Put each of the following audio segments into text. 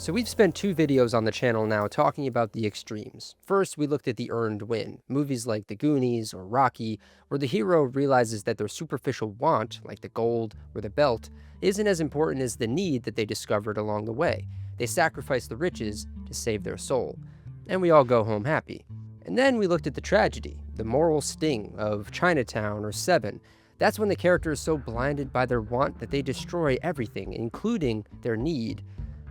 So we've spent 2 videos on the channel now talking about the extremes. First, we looked at the earned win, movies like The Goonies or Rocky, where the hero realizes that their superficial want, like the gold or the belt, isn't as important as the need that they discovered along the way. They sacrifice the riches to save their soul. And we all go home happy. And then we looked at the tragedy, the moral sting of Chinatown or Seven. That's when the character is so blinded by their want that they destroy everything, including their need,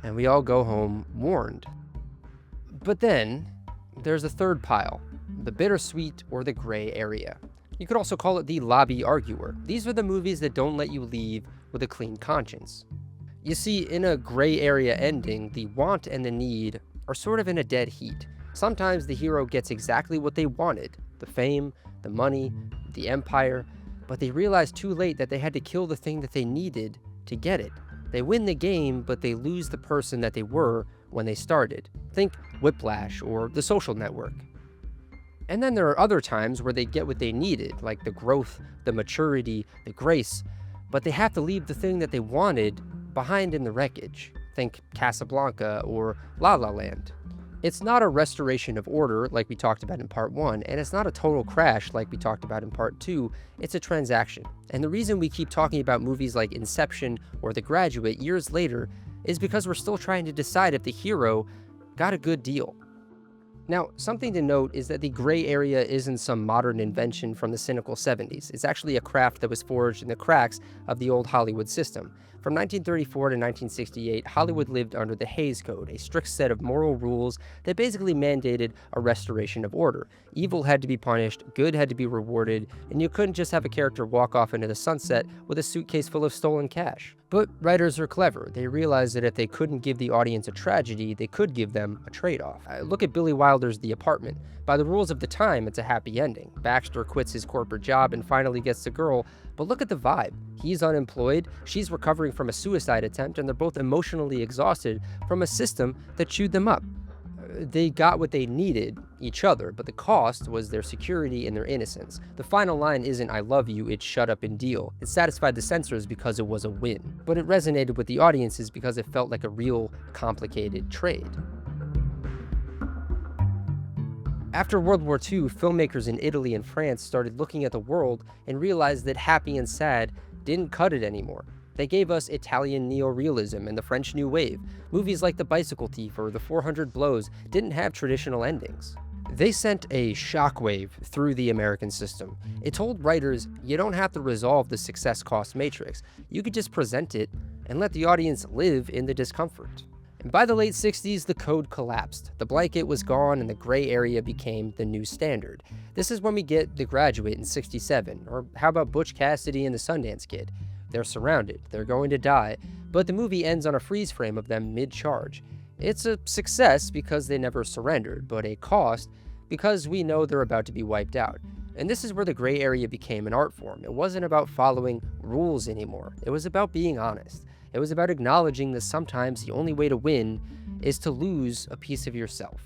and we all go home warned. But then, there's a third pile, the bittersweet or the gray area. You could also call it the lobby arguer. These are the movies that don't let you leave with a clean conscience. You see, in a gray area ending, the want and the need are sort of in a dead heat. Sometimes the hero gets exactly what they wanted, the fame, the money, the empire, but they realize too late that they had to kill the thing that they needed to get it. They win the game, but they lose the person that they were when they started. Think Whiplash or The Social Network. And then there are other times where they get what they needed, like the growth, the maturity, the grace, but they have to leave the thing that they wanted behind in the wreckage. Think Casablanca or La La Land. It's not a restoration of order like we talked about in part 1, and it's not a total crash like we talked about in part 2, it's a transaction. And the reason we keep talking about movies like Inception or The Graduate years later is because we're still trying to decide if the hero got a good deal. Now, something to note is that the gray area isn't some modern invention from the cynical 70s. It's actually a craft that was forged in the cracks of the old Hollywood system. From 1934 to 1968, Hollywood lived under the Hays Code, a strict set of moral rules that basically mandated a restoration of order. Evil had to be punished, good had to be rewarded, and you couldn't just have a character walk off into the sunset with a suitcase full of stolen cash. But writers are clever. They realized that if they couldn't give the audience a tragedy, they could give them a trade-off. Look at Billy Wilder's The Apartment. By the rules of the time, it's a happy ending. Baxter quits his corporate job and finally gets the girl, but look at the vibe. He's unemployed, she's recovering from a suicide attempt, and they're both emotionally exhausted from a system that chewed them up. They got what they needed, each other, but the cost was their security and their innocence. The final line isn't "I love you," it's "shut up and deal." It satisfied the censors because it was a win, but it resonated with the audiences because it felt like a real, complicated trade. After World War II, filmmakers in Italy and France started looking at the world and realized that happy and sad didn't cut it anymore. They gave us Italian neorealism and the French New Wave. Movies like The Bicycle Thief or The 400 Blows didn't have traditional endings. They sent a shockwave through the American system. It told writers, you don't have to resolve the success-cost matrix. You could just present it and let the audience live in the discomfort. And by the late 60s, the code collapsed. The blanket was gone and the gray area became the new standard. This is when we get The Graduate in 67, or how about Butch Cassidy and the Sundance Kid? They're surrounded, they're going to die, but the movie ends on a freeze frame of them mid-charge. It's a success because they never surrendered, but a cost because we know they're about to be wiped out. And this is where the gray area became an art form. It wasn't about following rules anymore. It was about being honest. It was about acknowledging that sometimes the only way to win is to lose a piece of yourself.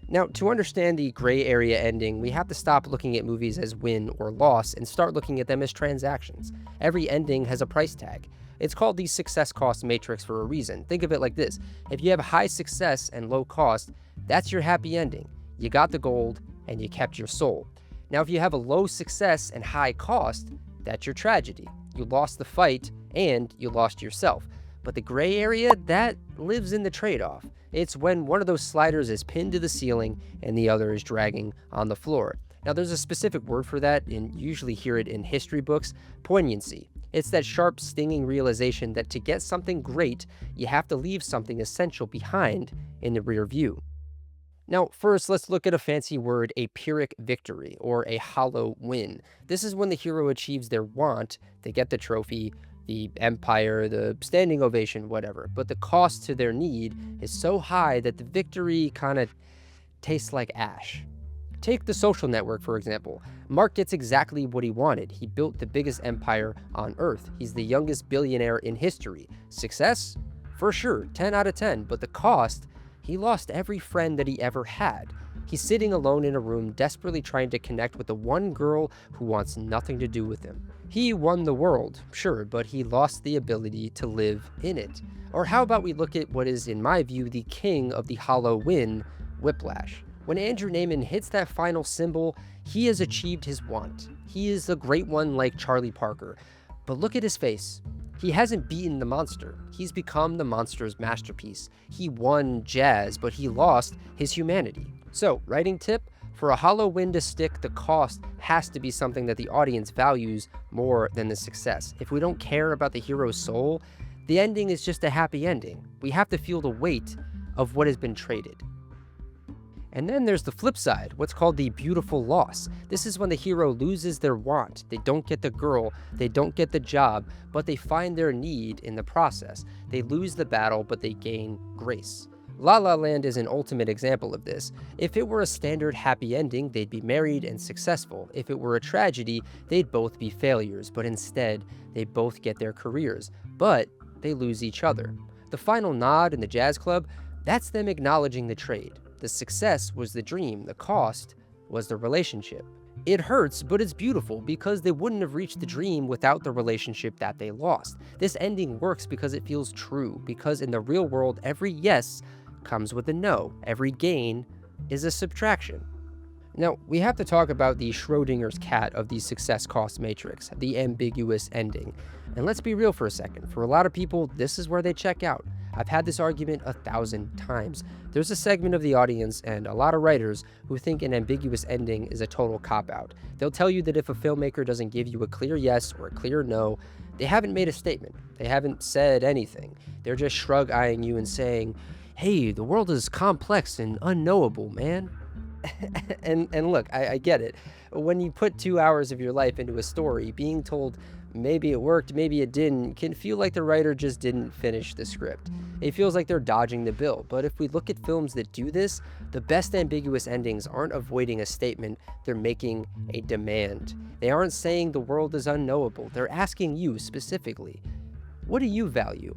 Now, to understand the gray area ending, we have to stop looking at movies as win or loss and start looking at them as transactions. Every ending has a price tag. It's called the success cost matrix for a reason. Think of it like this. If you have high success and low cost, that's your happy ending. You got the gold and you kept your soul. Now, if you have a low success and high cost, that's your tragedy. You lost the fight and you lost yourself. But the gray area, that lives in the trade-off. It's when one of those sliders is pinned to the ceiling and the other is dragging on the floor. Now, there's a specific word for that, and you usually hear it in history books: poignancy. It's that sharp, stinging realization that to get something great, you have to leave something essential behind in the rear view. Now, first, let's look at a fancy word, a Pyrrhic victory, or a hollow win. This is when the hero achieves their want, they get the trophy, the empire, the standing ovation, whatever. But the cost to their need is so high that the victory kind of tastes like ash. Take The Social Network, for example. Mark gets exactly what he wanted. He built the biggest empire on Earth. He's the youngest billionaire in history. Success? For sure, 10 out of 10. But the cost? He lost every friend that he ever had. He's sitting alone in a room, desperately trying to connect with the one girl who wants nothing to do with him. He won the world, sure, but he lost the ability to live in it. Or how about we look at what is, in my view, the king of the hollow win, Whiplash. When Andrew Neiman hits that final symbol, he has achieved his want. He is a great one like Charlie Parker. But look at his face. He hasn't beaten the monster. He's become the monster's masterpiece. He won jazz, but he lost his humanity. So, writing tip, for a hollow win to stick, the cost has to be something that the audience values more than the success. If we don't care about the hero's soul, the ending is just a happy ending. We have to feel the weight of what has been traded. And then there's the flip side, what's called the beautiful loss. This is when the hero loses their want. They don't get the girl, they don't get the job, but they find their need in the process. They lose the battle, but they gain grace. La La Land is an ultimate example of this. If it were a standard happy ending, they'd be married and successful. If it were a tragedy, they'd both be failures, but instead, they both get their careers, but they lose each other. The final nod in the jazz club, that's them acknowledging the trade. The success was the dream, the cost was the relationship. It hurts, but it's beautiful because they wouldn't have reached the dream without the relationship that they lost. This ending works because it feels true, because in the real world, every yes comes with a no. Every gain is a subtraction. Now, we have to talk about the Schrodinger's cat of the success cost matrix, the ambiguous ending. And let's be real for a second. For a lot of people, this is where they check out. I've had this argument 1,000 times. There's a segment of the audience and a lot of writers who think an ambiguous ending is a total cop-out. They'll tell you that if a filmmaker doesn't give you a clear yes or a clear no, they haven't made a statement. They haven't said anything. They're just shrug-eyeing you and saying, hey, the world is complex and unknowable, man. and look, I get it. When you put 2 hours of your life into a story, being told maybe it worked, maybe it didn't, can feel like the writer just didn't finish the script. It feels like they're dodging the bill. But if we look at films that do this, the best ambiguous endings aren't avoiding a statement, they're making a demand. They aren't saying the world is unknowable. They're asking you specifically, what do you value?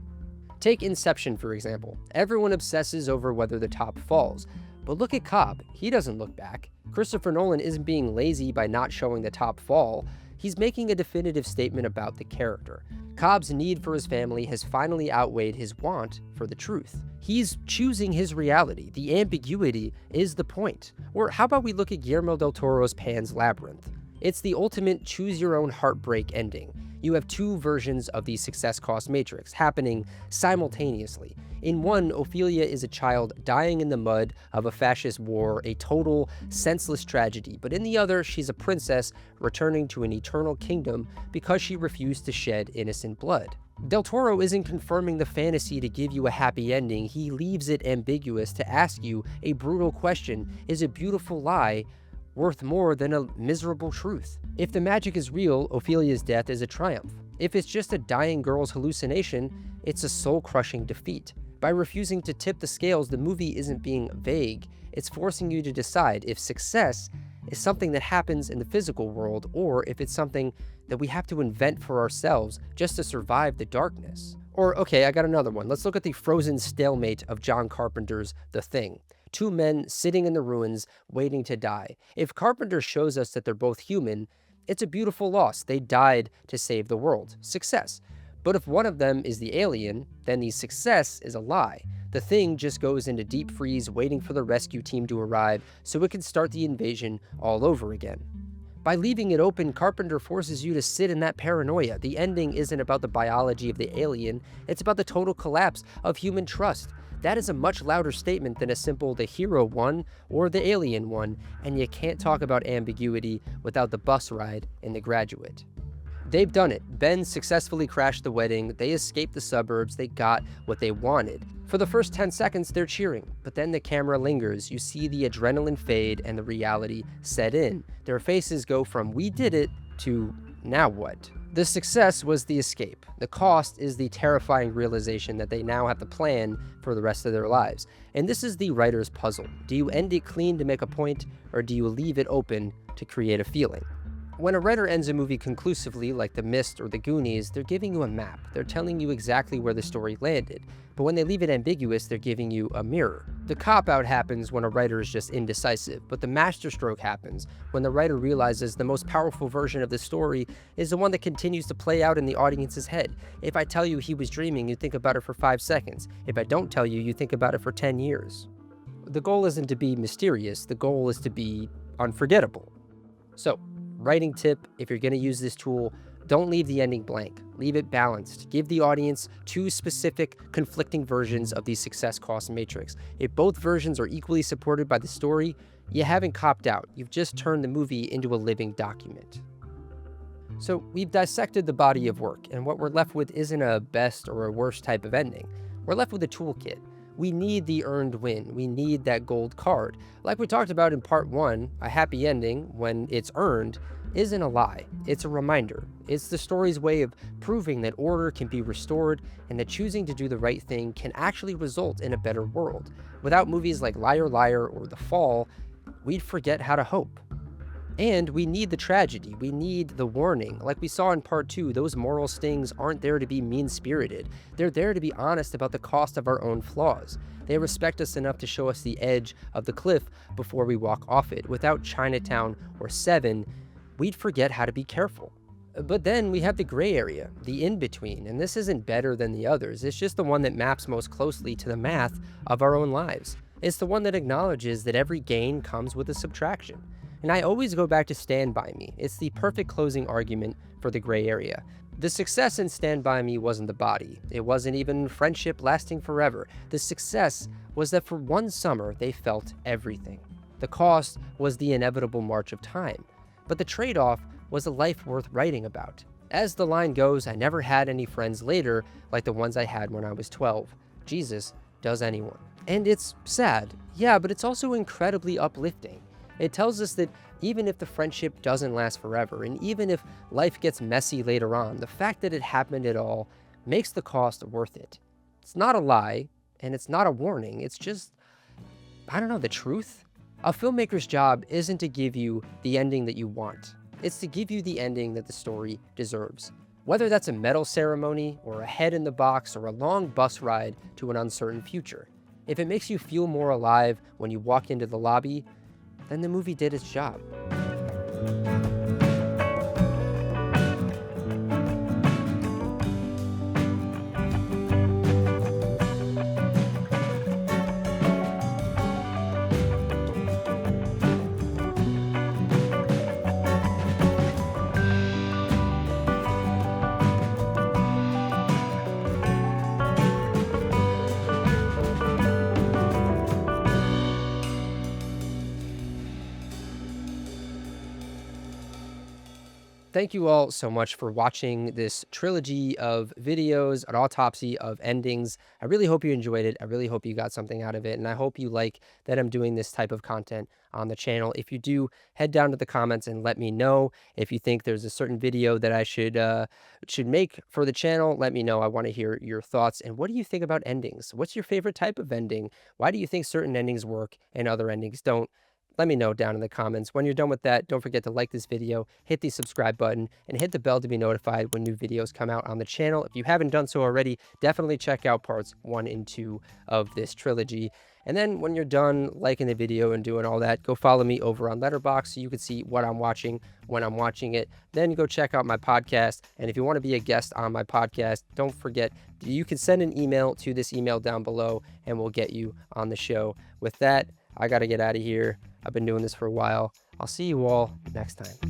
Take Inception, for example. Everyone obsesses over whether the top falls. But look at Cobb. He doesn't look back. Christopher Nolan isn't being lazy by not showing the top fall. He's making a definitive statement about the character. Cobb's need for his family has finally outweighed his want for the truth. He's choosing his reality. The ambiguity is the point. Or how about we look at Guillermo del Toro's Pan's Labyrinth? It's the ultimate choose-your-own-heartbreak ending. You have two versions of the success cost matrix happening simultaneously. In one, Ophelia is a child dying in the mud of a fascist war, a total, senseless tragedy. But in the other, she's a princess returning to an eternal kingdom because she refused to shed innocent blood. Del Toro isn't confirming the fantasy to give you a happy ending. He leaves it ambiguous to ask you a brutal question. Is a beautiful lie worth more than a miserable truth? If the magic is real, Ophelia's death is a triumph. If it's just a dying girl's hallucination, it's a soul-crushing defeat. By refusing to tip the scales, the movie isn't being vague. It's forcing you to decide if success is something that happens in the physical world or if it's something that we have to invent for ourselves just to survive the darkness. Or, okay, I got another one. Let's look at the frozen stalemate of John Carpenter's The Thing. Two men sitting in the ruins, waiting to die. If Carpenter shows us that they're both human, it's a beautiful loss. They died to save the world. Success. But if one of them is the alien, then the success is a lie. The Thing just goes into deep freeze, waiting for the rescue team to arrive so it can start the invasion all over again. By leaving it open, Carpenter forces you to sit in that paranoia. The ending isn't about the biology of the alien, it's about the total collapse of human trust. That is a much louder statement than a simple the hero won or the alien won, and you can't talk about ambiguity without the bus ride in The Graduate. They've done it. Ben successfully crashed the wedding, they escaped the suburbs, they got what they wanted. For the first 10 seconds, they're cheering, but then the camera lingers, you see the adrenaline fade and the reality set in. Their faces go from we did it to now what? The success was the escape. The cost is the terrifying realization that they now have to plan for the rest of their lives. And this is the writer's puzzle. Do you end it clean to make a point, or do you leave it open to create a feeling? When a writer ends a movie conclusively, like The Mist or The Goonies, they're giving you a map. They're telling you exactly where the story landed. But when they leave it ambiguous, they're giving you a mirror. The cop-out happens when a writer is just indecisive, but the masterstroke happens when the writer realizes the most powerful version of the story is the one that continues to play out in the audience's head. If I tell you he was dreaming, you think about it for 5 seconds. If I don't tell you, you think about it for 10 years. The goal isn't to be mysterious, the goal is to be unforgettable. So, writing tip, if you're going to use this tool, don't leave the ending blank. Leave it balanced. Give the audience 2 specific, conflicting versions of the success cost matrix. If both versions are equally supported by the story, you haven't copped out. You've just turned the movie into a living document. So we've dissected the body of work, and what we're left with isn't a best or a worst type of ending. We're left with a toolkit. We need the earned win. We need that gold card. Like we talked about in part 1, a happy ending, when it's earned, isn't a lie. It's a reminder. It's the story's way of proving that order can be restored and that choosing to do the right thing can actually result in a better world. Without movies like Liar Liar or The Fall, we'd forget how to hope. And we need the tragedy. We need the warning. Like we saw in part 2, those moral stings aren't there to be mean-spirited. They're there to be honest about the cost of our own flaws. They respect us enough to show us the edge of the cliff before we walk off it. Without Chinatown or Seven, we'd forget how to be careful. But then we have the gray area, the in-between, and this isn't better than the others. It's just the one that maps most closely to the math of our own lives. It's the one that acknowledges that every gain comes with a subtraction. And I always go back to Stand By Me. It's the perfect closing argument for the gray area. The success in Stand By Me wasn't the body. It wasn't even friendship lasting forever. The success was that for one summer, they felt everything. The cost was the inevitable march of time. But the trade-off was a life worth writing about. As the line goes, I never had any friends later like the ones I had when I was 12. Jesus, does anyone? And it's sad, yeah, but it's also incredibly uplifting. It tells us that even if the friendship doesn't last forever, and even if life gets messy later on, the fact that it happened at all makes the cost worth it. It's not a lie, and it's not a warning. It's just, I don't know, the truth. A filmmaker's job isn't to give you the ending that you want. It's to give you the ending that the story deserves. Whether that's a medal ceremony, or a head in the box, or a long bus ride to an uncertain future. If it makes you feel more alive when you walk into the lobby, then the movie did its job. Thank you all so much for watching this trilogy of videos, an autopsy of endings. I really hope you enjoyed it. I really hope you got something out of it. And I hope you like that I'm doing this type of content on the channel. If you do, head down to the comments and let me know. If you think there's a certain video that I should make for the channel, let me know. I want to hear your thoughts. And what do you think about endings? What's your favorite type of ending? Why do you think certain endings work and other endings don't? Let me know down in the comments. When you're done with that, don't forget to like this video, hit the subscribe button, and hit the bell to be notified when new videos come out on the channel. If you haven't done so already, definitely check out parts 1 and 2 of this trilogy. And then when you're done liking the video and doing all that, go follow me over on Letterboxd so you can see what I'm watching when I'm watching it. Then go check out my podcast. And if you want to be a guest on my podcast, don't forget, you can send an email to this email down below and we'll get you on the show. With that, I got to get out of here. I've been doing this for a while. I'll see you all next time.